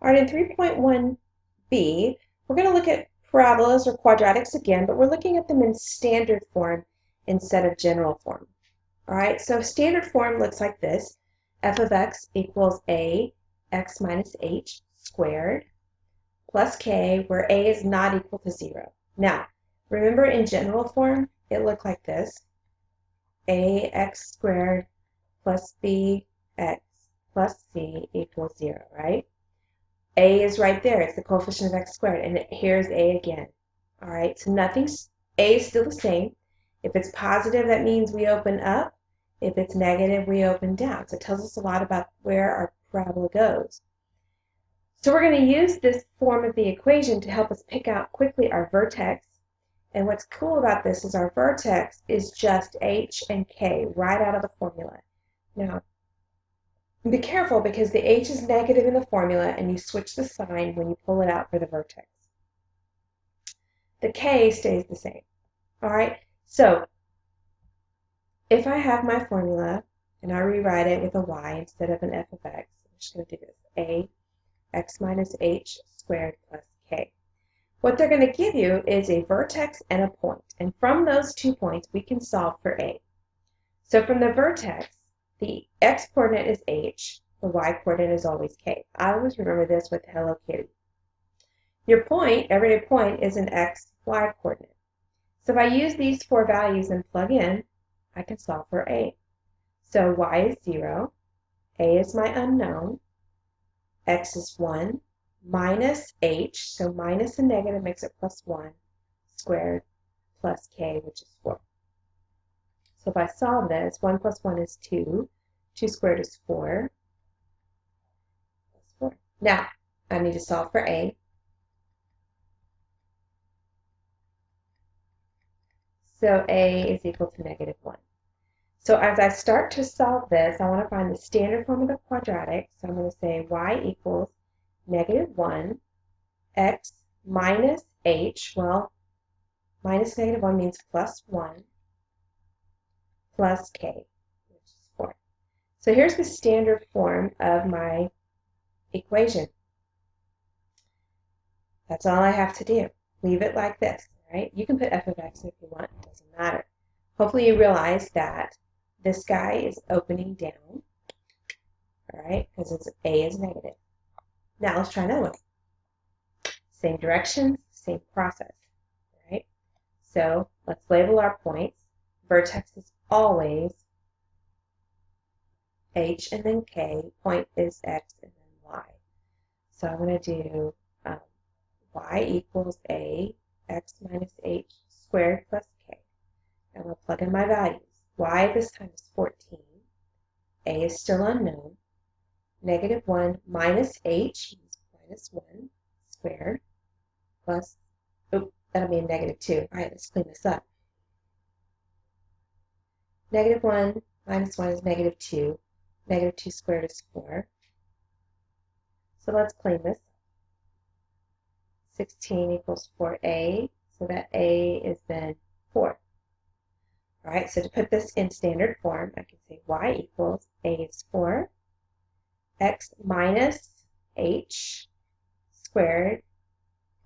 All right, in 3.1b, we're going to look at parabolas or quadratics again, but we're looking at them in standard form instead of general form. All right, so standard form looks like this. F of x equals a x minus h squared plus k, where a is not equal to 0. Now, remember in general form, it looked like this. Ax squared plus bx plus c equals 0, right? A is right there. It's the coefficient of x squared. And here's a again. All right, so nothing's, a is still the same. If it's positive, that means we open up. If it's negative, we open down. So it tells us a lot about where our parabola goes. So we're going to use this form of the equation to help us pick out quickly our vertex. And what's cool about this is our vertex is just h and k right out of the formula. Now, be careful because the h is negative in the formula and you switch the sign when you pull it out for the vertex. The k stays the same. All right, so if I have my formula and I rewrite it with a y instead of an f of x, I'm just going to do this, a x minus h squared plus k. What they're going to give you is a vertex and a point, and from those 2 points we can solve for a. So from the vertex, the x-coordinate is h, the y-coordinate is always k. I always remember this with Hello Kitty. Your point, everyday point, is an x, y coordinate. So if I use these 4 values and plug in, I can solve for a. So y is 0, a is my unknown, x is 1, minus h, so minus a negative makes it plus 1, squared, plus k, which is 4. So if I solve this, 1 plus 1 is 2, 2 squared is 4, plus 4. Now, I need to solve for a. So a is equal to negative 1. So as I start to solve this, I want to find the standard form of the quadratic. So I'm going to say y equals negative 1, x minus h, well, minus negative 1 means plus 1, plus k, which is 4. So here's the standard form of my equation. That's all I have to do. Leave it like this, right? You can put f of x if you want, it doesn't matter. Hopefully you realize that this guy is opening down, all right, because a is negative. Now let's try another one. Same directions, same process, right? So let's label our points. Vertex is always h and then k. Point is x and then y. So I'm going to do y equals a x minus h squared plus k. I'm going to plug in my values. Y this time is 14. A is still unknown. Negative 1 minus h means minus 1 squared plus, oh, that'll be a negative 2. All right, let's clean this up. Negative 1 minus 1 is negative 2. Negative 2 squared is 4. So let's clean this. 16 equals 4a, so that a is then 4. All right, so to put this in standard form, I can say y equals a is 4, x minus h squared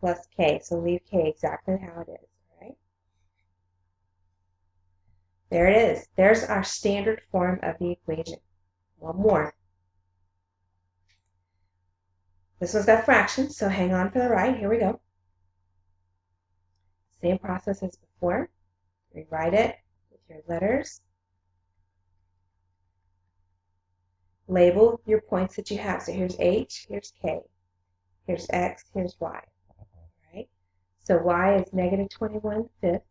plus k. So leave k exactly how it is, right? There it is. There's our standard form of the equation. One more. This one's got fractions, so hang on for the ride. Here we go. Same process as before. Rewrite it with your letters. Label your points that you have. So here's h, here's k, here's x, here's y. Right? So y is negative 21/5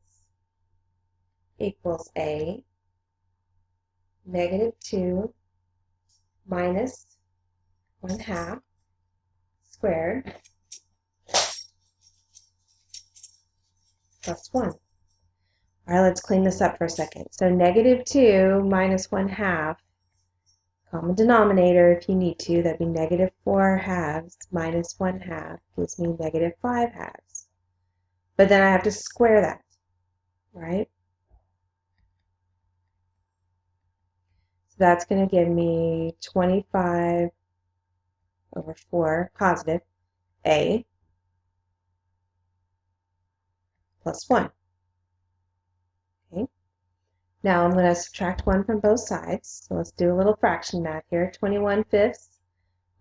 equals a, negative 2 minus 1/2 squared plus 1. All right, let's clean this up for a second. So negative 2 minus 1/2, common denominator if you need to, that'd be negative 4/2 minus 1/2 gives me negative 5/2. But then I have to square that, right? So that's going to give me 25 over 4 positive a plus 1. Okay. Now I'm going to subtract 1 from both sides. So let's do a little fraction math here. 21 fifths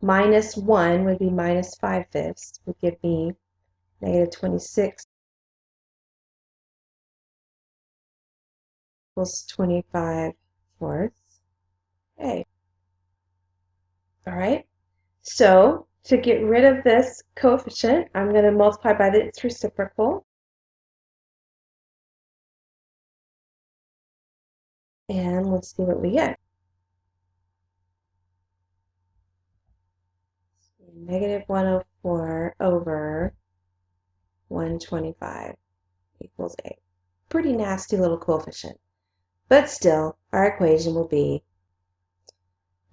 minus 1 would be minus 5 fifths, would give me negative 26 equals 25 fourths a. All right. So to get rid of this coefficient, I'm going to multiply by its reciprocal. And let's see what we get. Negative 104 over 125 equals a. Pretty nasty little coefficient. But still, our equation will be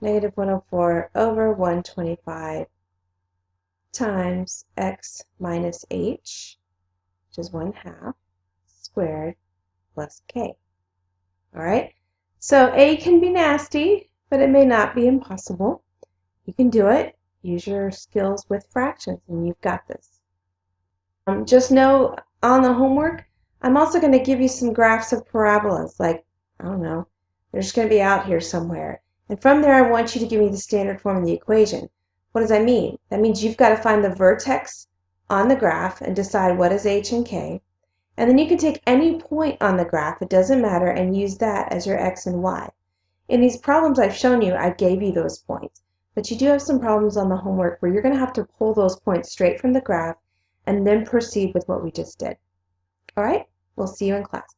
negative 104 over 125 times x minus h, which is 1/2, squared plus k. All right, so a can be nasty, but it may not be impossible. You can do it. Use your skills with fractions, and you've got this. Just know on the homework, I'm also going to give you some graphs of parabolas. Like, I don't know, they're just going to be out here somewhere. And from there, I want you to give me the standard form of the equation. What does that mean? That means you've got to find the vertex on the graph and decide what is h and k. And then you can take any point on the graph, it doesn't matter, and use that as your x and y. In these problems I've shown you, I gave you those points. But you do have some problems on the homework where you're going to have to pull those points straight from the graph and then proceed with what we just did. All right, we'll see you in class.